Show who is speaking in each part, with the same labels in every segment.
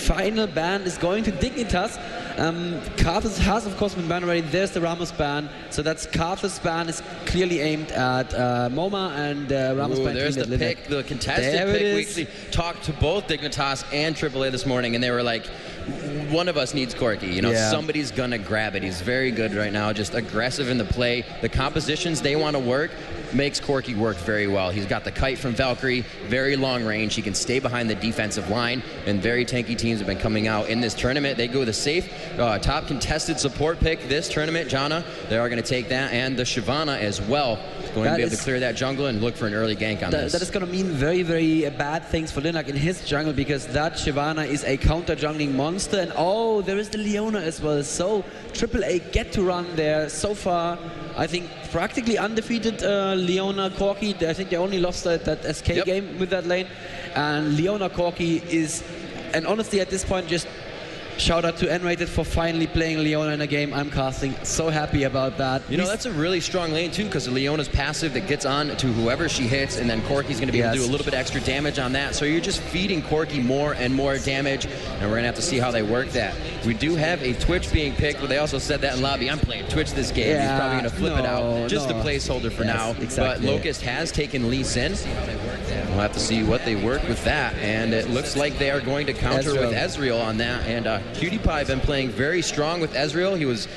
Speaker 1: final ban is going to Dignitas. Carthus has, of course, been banned already. There's the Ramos ban. So that's Carthus ban is clearly aimed at MoMA, and Ramos ban.
Speaker 2: There's the pick, the contested pick. We actually talked to both Dignitas and aAA this morning, and they were like, one of us needs Corky. You know, somebody's going to grab it. He's very good right now, just aggressive in the play. The compositions they want to work makes Corky work very well. He's got the kite from Valkyrie, very long range. He can stay behind the defensive line, and very tanky teams have been coming out in this tournament. They go with a safe, top contested support pick this tournament, Jana. They are going to take that, and the Shyvana as well. Going to be able to clear that jungle and look for an early gank on this.
Speaker 1: That is going to mean very, very bad things for Linak in his jungle, because that Shyvana is a counter-jungling monster. And oh, there is the Leona as well. So aAa get to run there so far. I think practically undefeated Leona Corky. I think they only lost that SK game with that lane. And Leona Corky is, and honestly at this point, just shout out to N-Rated for finally playing Leona in a game I'm casting. So happy about that.
Speaker 2: You know, that's a really strong lane too, because Leona's passive that gets on to whoever she hits, and then Corky's going to be able to do a little bit extra damage on that. So you're just feeding Corky more and more damage, and we're going to have to see how they work that. We do have a Twitch being picked, but they also said that in lobby. I'm playing Twitch this game. He's probably going to flip it out. Just a placeholder for now. But Locust has taken Lee Sin. We'll have to see what they work with that, and it looks like they are going to counter with Ezreal on that. And PewDiePie been playing very strong with Ezreal. He was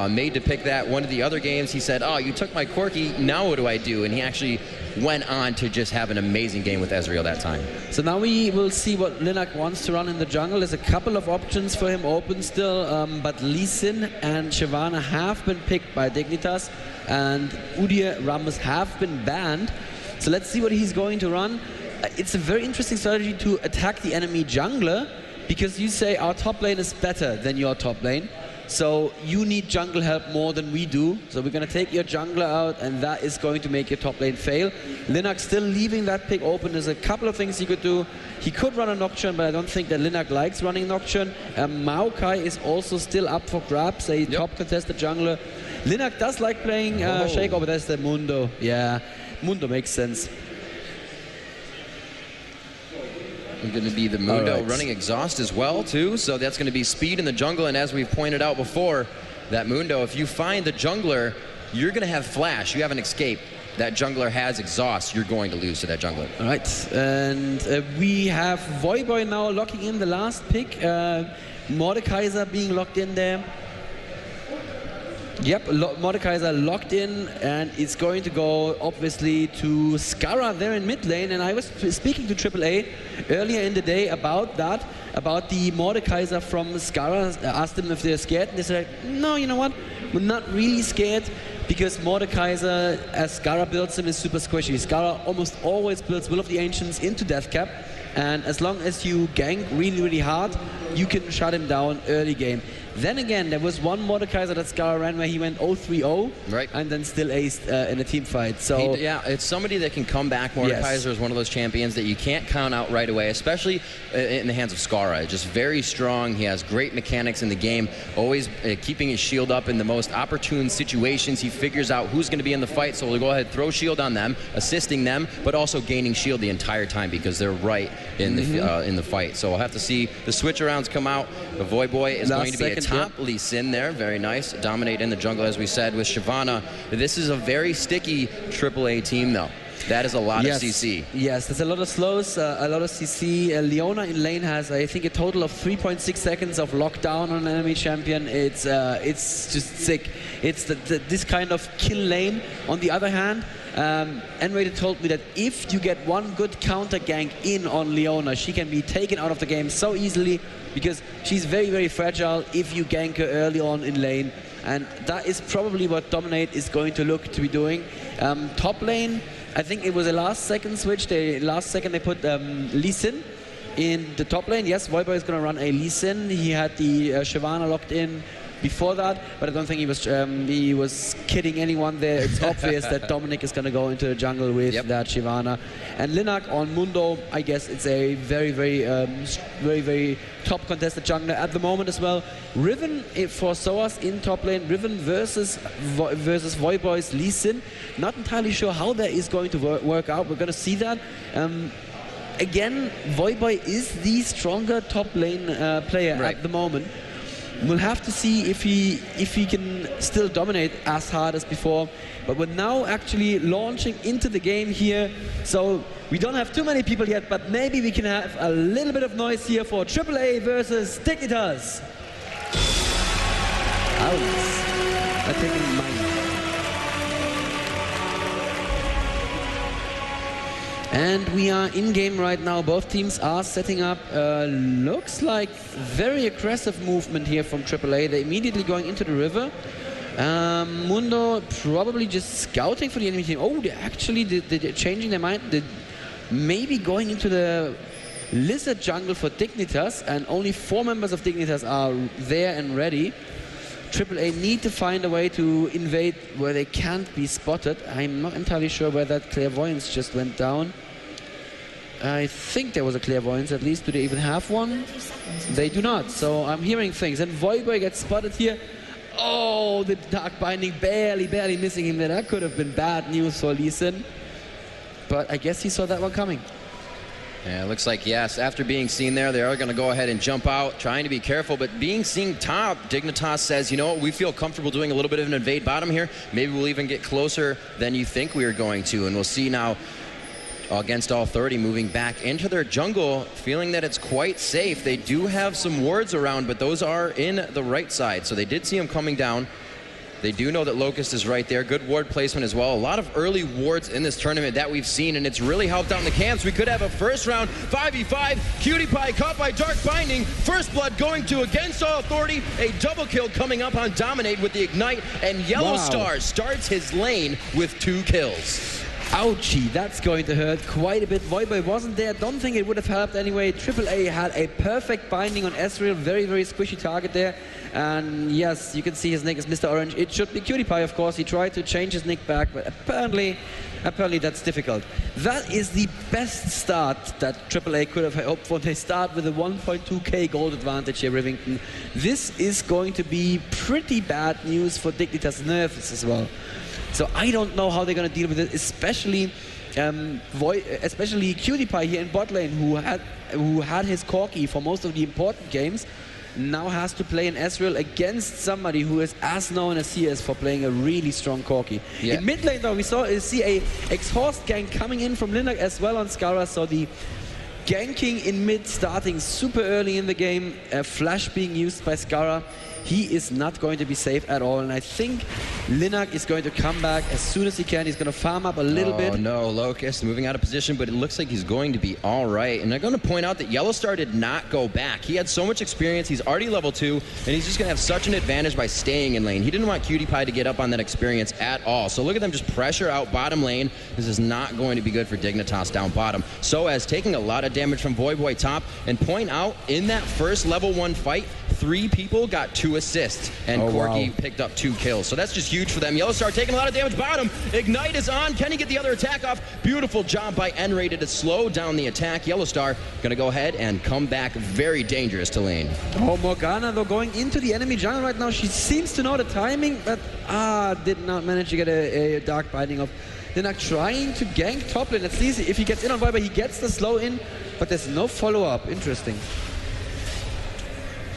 Speaker 2: made to pick that one of the other games. He said, oh, you took my Corky, now what do I do? And he actually went on to just have an amazing game with Ezreal that time.
Speaker 1: So now we will see what Linak wants to run in the jungle. There's a couple of options for him open still, but Lee Sin and Shyvana have been picked by Dignitas, and Udyr, Ramos have been banned. So let's see what he's going to run. It's a very interesting strategy to attack the enemy jungler, because you say our top lane is better than your top lane. So you need jungle help more than we do. So we're going to take your jungler out, and that is going to make your top lane fail. Linak still leaving that pick open. There's a couple of things he could do. He could run a Nocturne, but I don't think that Linak likes running Nocturne. Maokai is also still up for grabs, a top contested jungler. Linak does like playing Shaco, but that's the Mundo. Yeah, Mundo makes sense.
Speaker 2: Going to be the Mundo running Exhaust as well too, so that's going to be speed in the jungle. And as we've pointed out before, that Mundo, if you find the jungler, you're going to have flash, you have an escape. That jungler has Exhaust, you're going to lose to that jungler.
Speaker 1: All right, and we have Voyboy now locking in the last pick. Mordekaiser being locked in there. Yep, Mordekaiser locked in, and it's going to go obviously to Skara there in mid lane. And I was speaking to aAa earlier in the day about that, about the Mordekaiser from Skara. I asked them if they're scared, and they said, no, you know what, we're not really scared, because Mordekaiser, as Skara builds him, is super squishy. Skara almost always builds Will of the Ancients into Deathcap, and as long as you gank really, really hard, you can shut him down early game. Then again, there was one Mordekaiser that Skara ran where he went 0-3-0, and then still aced in a team fight. So
Speaker 2: yeah, it's somebody that can come back. Mordekaiser is one of those champions that you can't count out right away, especially in the hands of Skara. Just very strong. He has great mechanics in the game, always keeping his shield up in the most opportune situations. He figures out who's going to be in the fight, so we'll go ahead, throw shield on them, assisting them, but also gaining shield the entire time because they're right in the fight. So we'll have to see the switch arounds come out. The Voyboy is going to be a top Lee Sin there, very nice. Dominate in the jungle, as we said, with Shyvana. This is a very sticky AAA team, though. That is a lot of CC. Yes,
Speaker 1: there's a lot of slows, a lot of CC. Leona in lane has, I think, a total of 3.6 seconds of lockdown on an enemy champion. It's just sick. It's this kind of kill lane. On the other hand, N-Rated told me that if you get one good counter gank in on Leona, she can be taken out of the game so easily, because she's very, very fragile if you gank her early on in lane. And that is probably what Dominate is going to look to be doing. Top lane, I think it was a last second switch. Last second they put Lee Sin in the top lane. Yes, Voyboy is going to run a Lee Sin. He had the Shyvana locked in before that, but I don't think he was kidding anyone there. It's obvious that Dominic is going to go into the jungle with that Shyvana. And Linak on Mundo, I guess it's a very, very top contested jungler at the moment as well. Riven for Soas in top lane. Riven versus Voyboy's Lee Sin. Not entirely sure how that is going to work out. We're going to see that. again, Voyboy is the stronger top lane player at the moment. We'll have to see if he can still dominate as hard as before. But we're now actually launching into the game here. So we don't have too many people yet, but maybe we can have a little bit of noise here for aAa versus Dignitas. I take it in mind. And we are in game right now. Both teams are setting up. Looks like very aggressive movement here from aAa. They're immediately going into the river. Mundo probably just scouting for the enemy team. Oh, they're changing their mind. They're maybe going into the lizard jungle for Dignitas, and only 4 members of Dignitas are there and ready. aAa need to find a way to invade where they can't be spotted. I'm not entirely sure where that clairvoyance just went down. I think there was a clairvoyance at least. Do they even have one? They do not. So I'm hearing things. And Voyboy gets spotted here. Oh, the Dark Binding barely missing him there. That could have been bad news for Lee Sin. But I guess he saw that one coming.
Speaker 2: Yeah, it looks like, yes, after being seen there, they are going to go ahead and jump out, trying to be careful. But being seen top, Dignitas says, you know what, we feel comfortable doing a little bit of an invade bottom here. Maybe we'll even get closer than you think we are going to. And we'll see now against all 30 moving back into their jungle, feeling that it's quite safe. They do have some wards around, but those are in the right side. So they did see him coming down. They do know that Locust is right there. Good ward placement as well. A lot of early wards in this tournament that we've seen, and it's really helped out in the camps. We could have a first round 5v5. Cutie Pie caught by Dark Binding. First blood going to Against All Authority. A double kill coming up on Dominate with the Ignite, and Yellow Star starts his lane with 2 kills.
Speaker 1: Ouchie, that's going to hurt quite a bit. Voyboy wasn't there. Don't think it would have helped anyway. aAa had a perfect binding on Ezreal. Very, very squishy target there. And yes, you can see his nick is Mr. Orange. It should be Cutie Pie, of course. He tried to change his nick back, but apparently that's difficult. That is the best start that aAa could have hoped for. They start with a 1.2k gold advantage here, Rivington. This is going to be pretty bad news for Dignitas Nervous as well. So I don't know how they're going to deal with it, especially Cutie Pie here in bot lane, who had his Corki for most of the important games, now has to play an Ezreal against somebody who is as known as he is for playing a really strong Corki. Yeah. In mid lane though, we see a exhaust gank coming in from Linux as well on Skara, so the ganking in mid starting super early in the game, a flash being used by Skara. He is not going to be safe at all, and I think Linak is going to come back as soon as he can. He's going to farm up a little bit. Oh no, Locust moving out of position, but it looks like he's going to be all right. And I'm going to point out that Yellowstar did not go back. He had so much experience. He's already level 2, and he's just going to have such an advantage by staying in lane. He didn't want Cutie Pie to get up on that experience at all. So look at them just pressure out bottom lane. This is not going to be good for Dignitas down bottom. So as taking a lot of damage from Voyboy top, and point out in that first level 1 fight, 3 people got 2 assists, and Corki picked up 2 kills. So that's just huge for them. Yellowstar taking a lot of damage bottom. Ignite is on. Can he get the other attack off? Beautiful job by N-Rated to slow down the attack. Yellowstar going to go ahead and come back very dangerous to lane. Oh, Morgana though going into the enemy jungle right now. She seems to know the timing, but did not manage to get a Dark Binding off. They're not trying to gank top lane. It's easy. If he gets in on Viper, he gets the slow in, but there's no follow-up. Interesting.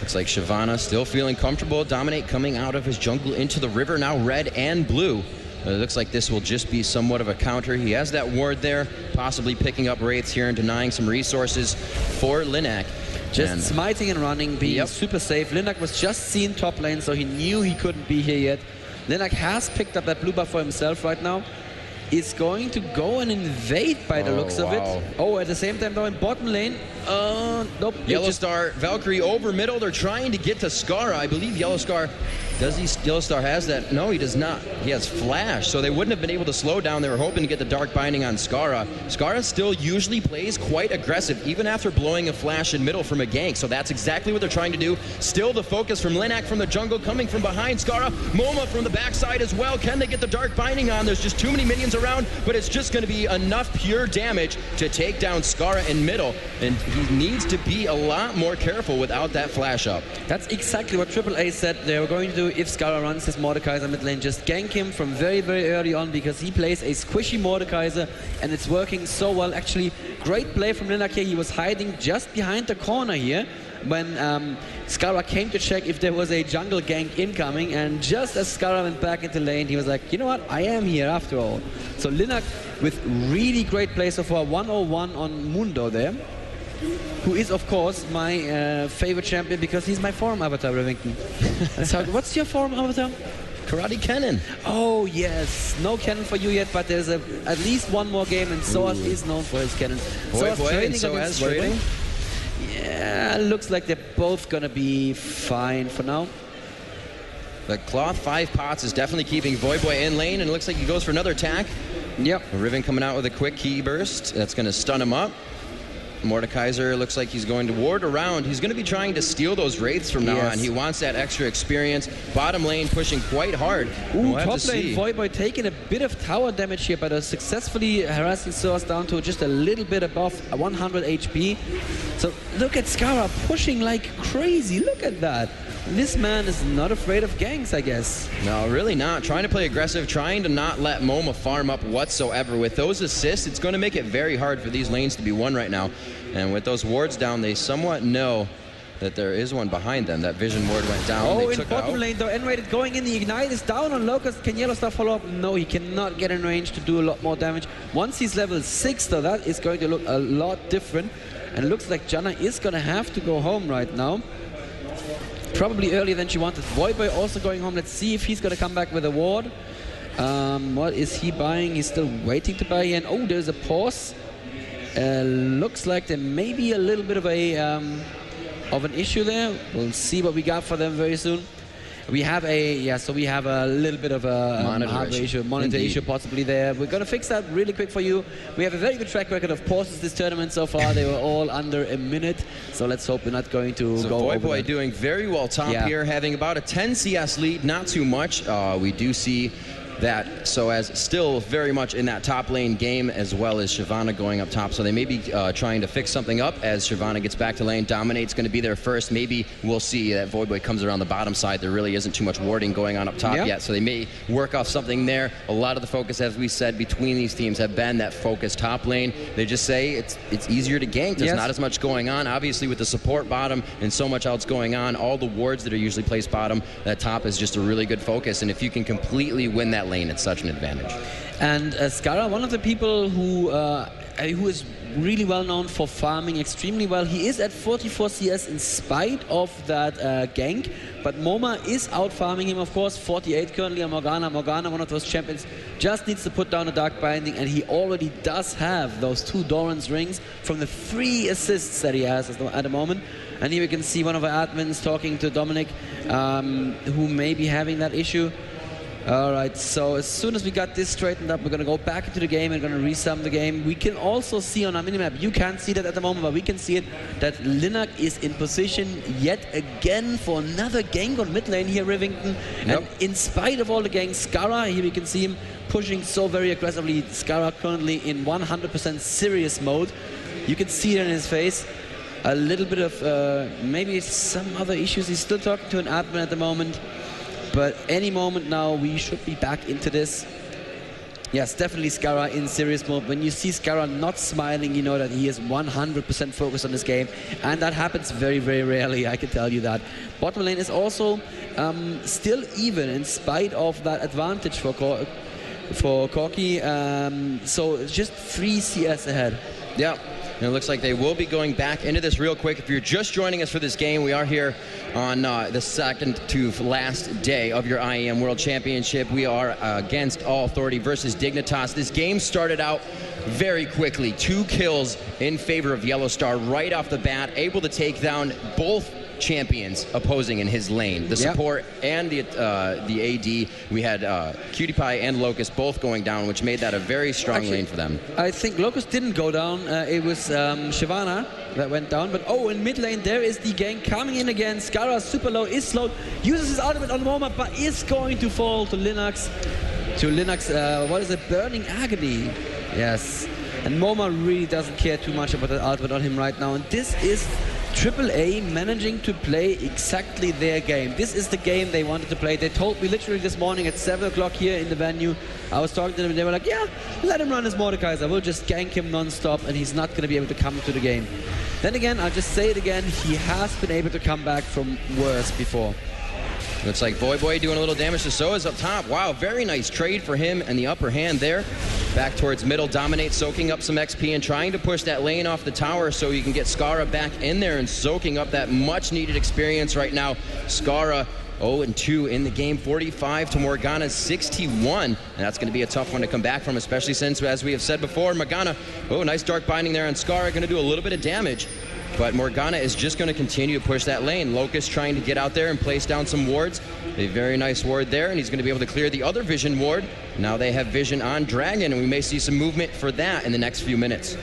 Speaker 2: Looks like Shyvana still feeling comfortable. Dominate coming out of his jungle into the river, now red and blue. It looks like this will just be somewhat of a counter. He has that ward there, possibly picking up wraiths here and denying some resources for Linak.
Speaker 1: Just smiting and running, being super safe. Linak was just seen top lane, so he knew he couldn't be here yet. Linak has picked up that blue buff for himself right now. Is going to go and invade by the looks of it. Oh, at the same time though in bottom lane, nope.
Speaker 2: Yellowstar, Valkyrie over middle. They're trying to get to Skara. I believe Yellowstar, Yellowstar has that? No, he does not. He has Flash, so they wouldn't have been able to slow down. They were hoping to get the Dark Binding on Skara. Skara still usually plays quite aggressive, even after blowing a Flash in middle from a gank, so that's exactly what they're trying to do. Still the focus from Linak from the jungle, coming from behind Skara. Moma from the backside as well. Can they get the Dark Binding on? There's just too many minions around, but it's just going to be enough pure damage to take down Scarra in middle, and he needs to be a lot more careful without that flash up.
Speaker 1: That's exactly what aAa said they were going to do if Scarra runs his Mordekaiser mid lane. Just gank him from very, very early on, because he plays a squishy Mordekaiser and it's working so well. Actually, great play from Linak here. He was hiding just behind the corner here when Scarra came to check if there was a jungle gank incoming, and just as Scarra went back into lane, he was like, you know what, I am here after all. So Linak with really great play so far, 101 on Mundo there, who is of course my favorite champion because he's my forum avatar, Rivington. What's your forum avatar?
Speaker 2: Karate Kennen.
Speaker 1: Oh yes, no Kennen for you yet, but there's at least one more game, and Soaz is known for his Kennen.
Speaker 2: Soaz trading.
Speaker 1: Yeah, looks like they're both gonna be fine for now.
Speaker 2: The cloth 5 pots is definitely keeping Voyboy in lane, and it looks like he goes for another attack.
Speaker 1: Yep.
Speaker 2: Riven coming out with a quick key burst. That's going to stun him up. Mordekaiser looks like he's going to ward around. He's going to be trying to steal those wraiths from now on. He wants that extra experience. Bottom lane pushing quite hard.
Speaker 1: Ooh, top lane Voyboy taking a bit of tower damage here, but successfully harassing Soaz down to just a little bit above 100 HP. So look at Scarra pushing like crazy. Look at that. This man is not afraid of ganks, I guess.
Speaker 2: No, really not. Trying to play aggressive, trying to not let MoMA farm up whatsoever. With those assists, it's going to make it very hard for these lanes to be won right now. And with those wards down, they somewhat know that there is one behind them. That vision ward went down.
Speaker 1: Oh, in bottom lane though, N-rated going in. The Ignite is down on Locust. Can Yellowstar follow up? No, he cannot get in range to do a lot more damage. Once he's level 6 though, that is going to look a lot different. And it looks like Janna is going to have to go home right now. Probably earlier than she wanted. Voyboy also going home. Let's see if he's going to come back with a ward. What is he buying? He's still waiting to buy in. Oh, there's a pause. Looks like there may be a little bit of an issue there. We'll see what we got for them very soon. We have we have a little bit of a monitor issue possibly there. We're going to fix that really quick for you. We have a very good track record of pauses this tournament so far. They were all under a minute, so let's hope we're not going to go over
Speaker 2: Voyboy doing very well top here, having about a 10 CS lead, not too much. We do see that Soaz still very much in that top lane game, as well as Shyvana going up top. So they may be trying to fix something up as Shyvana gets back to lane. Dominate's going to be there first. Maybe we'll see that Voyboy comes around the bottom side. There really isn't too much warding going on up top yet, so they may work off something there. A lot of the focus, as we said, between these teams have been that focused top lane. They just say it's easier to gank. There's not as much going on. Obviously, with the support bottom and so much else going on, all the wards that are usually placed bottom, that top is just a really good focus. And if you can completely win that lane, it's such an advantage.
Speaker 1: And Scarra, one of the people who is really well known for farming extremely well. He is at 44 CS in spite of that gank, but MoMA is out farming him, of course. 48 currently on Morgana. Morgana, one of those champions, just needs to put down a Dark Binding, and he already does have those 2 Doran's rings from the 3 assists that he has at the moment. And here we can see one of our admins talking to Dominic, who may be having that issue. Alright, so as soon as we got this straightened up, we're going to go back into the game and going to resum the game. We can also see on our minimap, you can't see that at the moment, but we can see it, that Linak is in position yet again for another gank on mid lane here, Rivington. And in spite of all the ganks, Scarra, here we can see him pushing so very aggressively. Scarra currently in 100% serious mode. You can see it in his face. A little bit of maybe some other issues. He's still talking to an admin at the moment. But any moment now, we should be back into this. Yes, definitely Scarra in serious mode. When you see Scarra not smiling, you know that he is 100% focused on this game. And that happens very, very rarely, I can tell you that. Bottom lane is also still even in spite of that advantage for Corki. So it's just 3 CS ahead.
Speaker 2: Yeah. And it looks like they will be going back into this real quick. If you're just joining us for this game, we are here on the second to last day of your IEM World Championship. We are against All Authority versus Dignitas. This game started out very quickly. 2 kills in favor of Yellowstar right off the bat, able to take down both champions opposing in his lane. The support and the AD. We had Cutie Pie and Locust both going down, which made that a very strong lane for them.
Speaker 1: I think Locust didn't go down. It was Shyvana that went down. But oh, in mid lane there is the gank coming in again. Scarra super low, is slowed, uses his ultimate on MoMA, but is going to fall to Linux. to Linux, what is it, Burning Agony. Yes. And MoMA really doesn't care too much about the ultimate on him right now. And this is aAa managing to play exactly their game. This is the game they wanted to play. They told me literally this morning at 7 o'clock here in the venue. I was talking to them and they were like, yeah, let him run his Mordekaiser. We'll just gank him non-stop and he's not going to be able to come to the game. Then again, I'll just say it again, he has been able to come back from worse before.
Speaker 2: Looks like Voyboy doing a little damage to Soas up top. Wow, very nice trade for him and the upper hand there. Back towards middle, dominate, soaking up some XP and trying to push that lane off the tower so you can get Skara back in there and soaking up that much needed experience right now. Skara 0-2 in the game, 45 to Morgana's 61. And that's going to be a tough one to come back from, especially since, as we have said before, Morgana, nice dark binding there on Skara, going to do a little bit of damage. But Morgana is just going to continue to push that lane. Locust trying to get out there and place down some wards. A very nice ward there, and he's going to be able to clear the other vision ward. Now they have vision on Dragon, and we may see some movement for that in the next few minutes.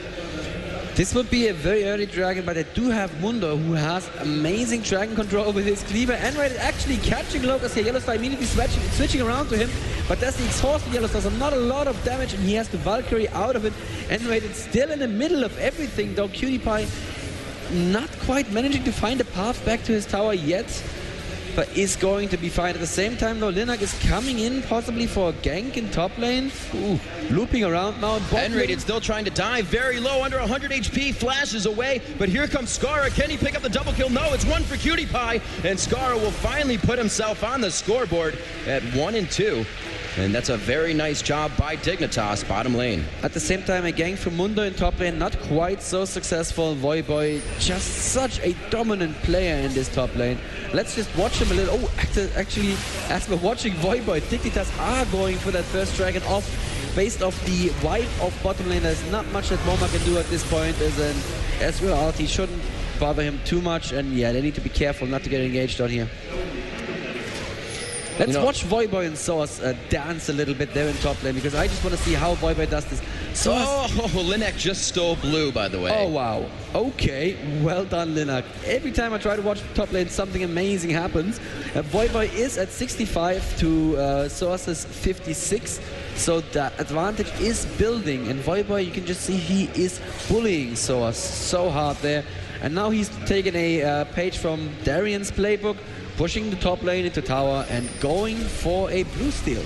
Speaker 1: This would be a very early Dragon, but they do have Mundo, who has amazing Dragon control with his Cleaver. N-Rated actually catching Locust here. Yellowstar immediately switching around to him, but that's the exhausted Yellowstar, so not a lot of damage, and he has the Valkyrie out of it. N-Rated still in the middle of everything, though Cutie Pie not quite managing to find a path back to his tower yet, but is going to be fine. At the same time, though, Linak is coming in possibly for a gank in top lane. Ooh, looping around now.
Speaker 2: N-Rated still trying to dive, very low, under 100 HP, flashes away, but here comes Skara. Can he pick up the double kill? No, it's one for Cutie Pie, and Skara will finally put himself on the scoreboard at 1-2. And that's a very nice job by Dignitas, bottom lane.
Speaker 1: At the same time, a gank from Mundo in top lane, not quite so successful. Voyboy, just such a dominant player in this top lane. Let's just watch him a little. Oh, actually, as we're watching Voyboy, Dignitas are going for that first Dragon off, based off the wipe of bottom lane. There's not much that MoMA can do at this point as an Ezreal ulti shouldn't bother him too much, and yeah, they need to be careful not to get engaged on here. Let's watch Voyboy and Soas dance a little bit there in top lane, because I just want to see how Voyboy does this.
Speaker 2: Linak just stole blue, by the way.
Speaker 1: Oh, wow. Okay, well done, Linak. Every time I try to watch top lane, something amazing happens. Voyboy is at 65 to Soas's 56, so the advantage is building. And Voyboy, you can just see he is bullying Soas so hard there. And now he's taken a page from Darian's playbook, pushing the top lane into tower and going for a blue steal.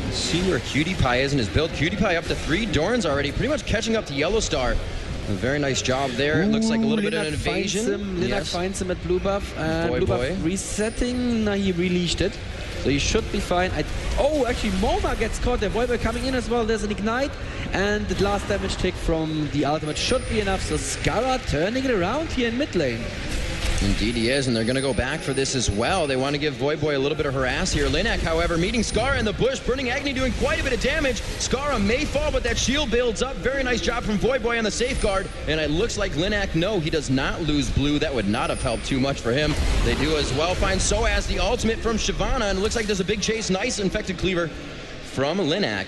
Speaker 2: Let's see where Cutie Pie is in his build. Cutie Pie up to 3 Dorns already, pretty much catching up to Yellowstar. A very nice job there. It looks like a little bit of an invasion.
Speaker 1: Linak finds him at blue buff. Blue buff resetting. No, he released it. So he should be fine. Actually, MoMA gets caught there. Voyboy coming in as well. There's an ignite. And the last damage tick from the ultimate should be enough. So Skara turning it around here in mid lane.
Speaker 2: Indeed he is, and they're going to go back for this as well. They want to give Voyboy a little bit of harass here. Linak, however, meeting Skara in the bush. Burning Agony doing quite a bit of damage. Skara may fall, but that shield builds up. Very nice job from Voyboy on the safeguard. And it looks like Linak, no, he does not lose blue. That would not have helped too much for him. They do as well find Soaz, the ultimate from Shyvana, and it looks like there's a big chase. Nice infected cleaver from Linak.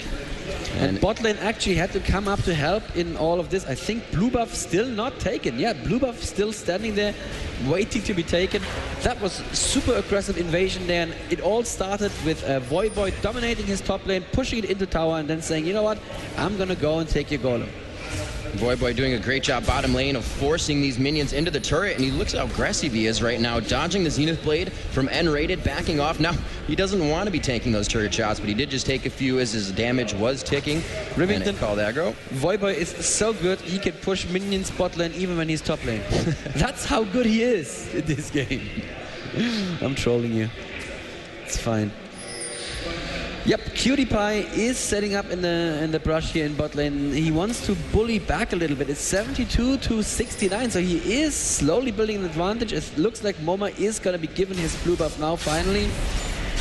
Speaker 1: And bot lane actually had to come up to help in all of this. I think blue buff still not taken. Yeah, blue buff still standing there, waiting to be taken. That was super aggressive invasion there, and it all started with Voyboy dominating his top lane, pushing it into tower, and then saying, you know what, I'm gonna go and take your golem.
Speaker 2: Voyboy doing a great job bottom lane of forcing these minions into the turret, and he looks how aggressive he is right now, dodging the Zenith Blade from N-Rated, backing off. Now, he doesn't want to be taking those turret shots, but he did just take a few as his damage was ticking.
Speaker 1: Rivington
Speaker 2: called aggro.
Speaker 1: Voyboy is so good, he can push minions bot lane even when he's top lane. That's how good he is in this game. I'm trolling you. It's fine. Yep, Cutie Pie is setting up in the brush here in bot lane. He wants to bully back a little bit. It's 72 to 69, so he is slowly building an advantage. It looks like MoMA is going to be given his blue buff now, finally.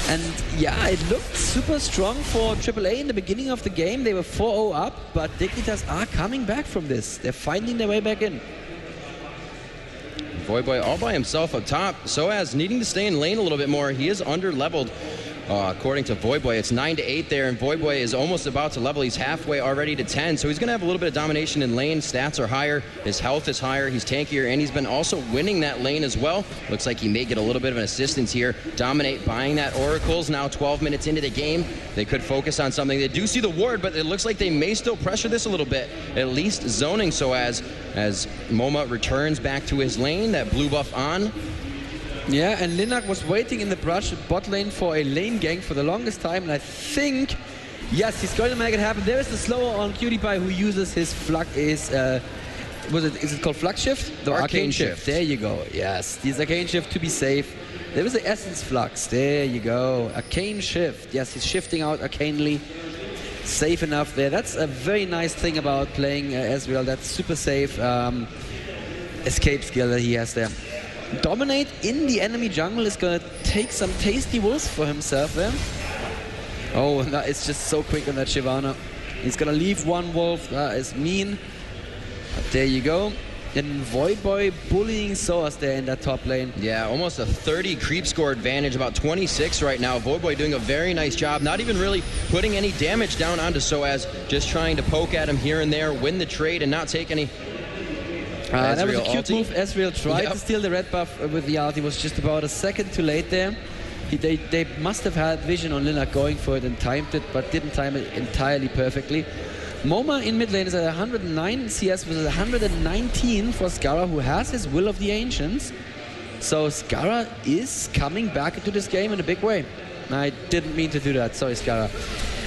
Speaker 1: And yeah, it looked super strong for aAa in the beginning of the game. They were 4-0 up, but Dignitas are coming back from this. They're finding their way back in.
Speaker 2: Voyboy all by himself up top. Soaz needing to stay in lane a little bit more. He is under-leveled. according to Voyboy. It's 9-8 there, and Voyboy is almost about to level. He's halfway already to 10, so he's going to have a little bit of domination in lane. Stats are higher, his health is higher, he's tankier, and he's been also winning that lane as well. Looks like he may get a little bit of an assistance here. Dominate buying that Oracles now 12 minutes into the game. They could focus on something. They do see the ward, but it looks like they may still pressure this a little bit, at least zoning, so as MoMA returns back to his lane, that blue buff on.
Speaker 1: Yeah, and Linak was waiting in the brush bot lane for a lane gank for the longest time, and I think, yes, he's going to make it happen. There is the slower on PewDiePie who uses his is it called Flux Shift? The
Speaker 2: Arcane Shift.
Speaker 1: There you go, yes. This Arcane Shift to be safe. There is the Essence Flux, there you go. Arcane Shift, yes, he's shifting out arcanely. Safe enough there. That's a very nice thing about playing Ezreal. That's super safe escape skill that he has there. Dominate in the enemy jungle is going to take some tasty wolves for himself there. Oh, that is just so quick on that Shyvana. He's going to leave one wolf. That is mean. But there you go. And Voyboy bullying Soaz there in that top lane.
Speaker 2: Yeah, almost a 30 creep score advantage, about 26 right now. Voyboy doing a very nice job, not even really putting any damage down onto Soaz, just trying to poke at him here and there, win the trade, and not take any.
Speaker 1: That was a cute move. Ezreal tried to steal the red buff with the ult. He was just about a second too late there. They must have had vision on Linak going for it and timed it, but didn't time it entirely perfectly. MoMA in mid lane is at 109 CS versus 119 for Skara, who has his Will of the Ancients. So Skara is coming back into this game in a big way. I didn't mean to do that. Sorry, Skara.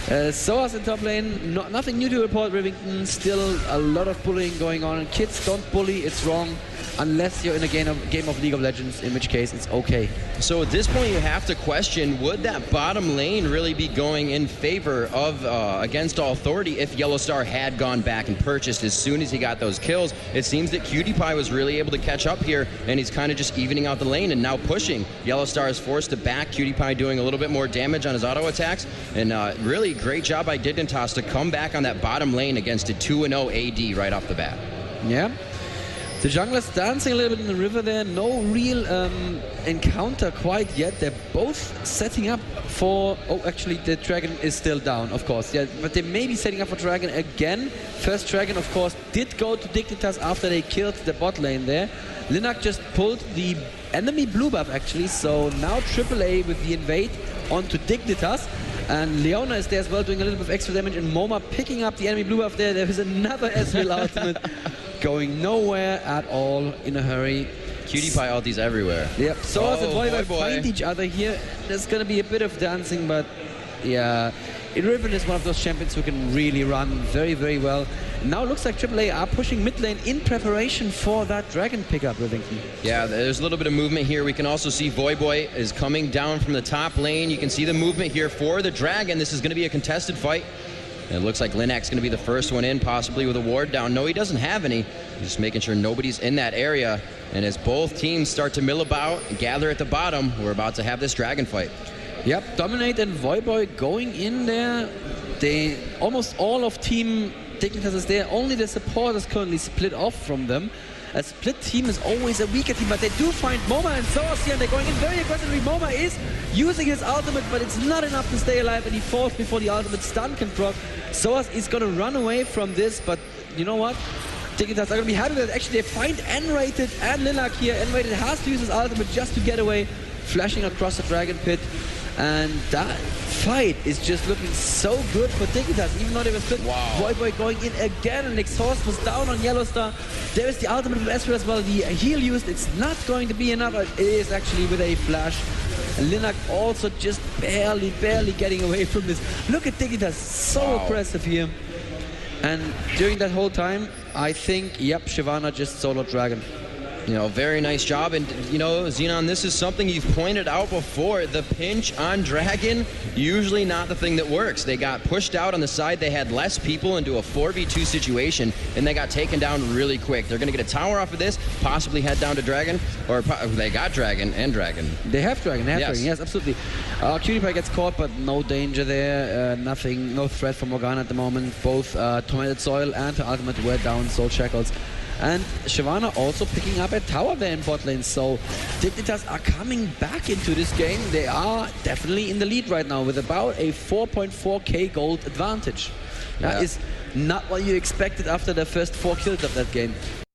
Speaker 1: Soaz in top lane, nothing new to report, Rivington. Still a lot of bullying going on. Kids, don't bully, it's wrong. Unless you're in a game of League of Legends, in which case it's okay.
Speaker 2: So at this point you have to question, would that bottom lane really be going in favor of Against All Authority if Yellowstar had gone back and purchased as soon as he got those kills? It seems that PewDiePie was really able to catch up here, and he's kind of just evening out the lane and now pushing. Yellowstar is forced to back, PewDiePie doing a little bit more damage on his auto attacks, and really great job by Dignitas to come back on that bottom lane against a 2-0 AD right off the bat.
Speaker 1: Yeah. The junglers dancing a little bit in the river there. No real encounter quite yet. They're both setting up for... Oh, actually, the dragon is still down, of course. Yeah, but they may be setting up for dragon again. First dragon, of course, did go to Dignitas after they killed the bot lane there. Linak just pulled the enemy blue buff, actually. So now aAa with the invade onto Dignitas. And Leona is there as well, doing a little bit of extra damage. And MoMA picking up the enemy blue buff there. There is another Ezreal ultimate. Going nowhere at all in a hurry.
Speaker 2: PewDiePie ultis everywhere.
Speaker 1: Yep, Soaz and Voyboy find each other here. There's going to be a bit of dancing, but yeah. Riven is one of those champions who can really run very, very well. Now it looks like aAa are pushing mid lane in preparation for that dragon pickup, Rivington. Yeah,
Speaker 2: there's a little bit of movement here. We can also see Voyboy is coming down from the top lane. You can see the movement here for the dragon. This is going to be a contested fight. And it looks like Linak's going to be the first one in, possibly with a ward down. No, he doesn't have any. He's just making sure nobody's in that area. And as both teams start to mill about and gather at the bottom, we're about to have this dragon fight.
Speaker 1: Yep, Dominate and Voyboy going in there. Almost all of Team Dignitas is there. Only the support is currently split off from them. A split team is always a weaker team, but they do find MoMA and Soaz here, and they're going in very aggressively. MoMA is using his ultimate, but it's not enough to stay alive, and he falls before the ultimate stun can proc. Soaz is going to run away from this, but you know what? Dignitas are going to be happy that actually they find N-Rated and Linak here. N-Rated has to use his ultimate just to get away, flashing across the dragon pit. And that fight is just looking so good for Dignitas, even though they were split.
Speaker 2: Wow.
Speaker 1: Voyboy going in again, and Exhaust was down on Yellowstar. There is the ultimate from Ezreal as well. The heal used, it's not going to be enough. It is actually with a flash. And Linak also just barely getting away from this. Look at Dignitas, so aggressive here. And during that whole time, I think, yep, Shyvana just solo dragon.
Speaker 2: You know, very nice job. And, you know, Xenon, this is something you've pointed out before. The pinch on Dragon, usually not the thing that works. They got pushed out on the side. They had less people into a 4v2 situation, and they got taken down really quick. They're going to get a tower off of this, possibly head down to Dragon, or they got Dragon and Dragon.
Speaker 1: They have Dragon, Dragon, yes, absolutely. PewDiePie gets caught, but no danger there. Nothing, no threat from Morgana at the moment. Both Tormented Soil and her ultimate were down, Soul Shackles. And Shyvana also picking up a tower there in bot lane. So Dignitas are coming back into this game. They are definitely in the lead right now with about a 4.4k gold advantage. That is not what you expected after the first 4 kills of that game.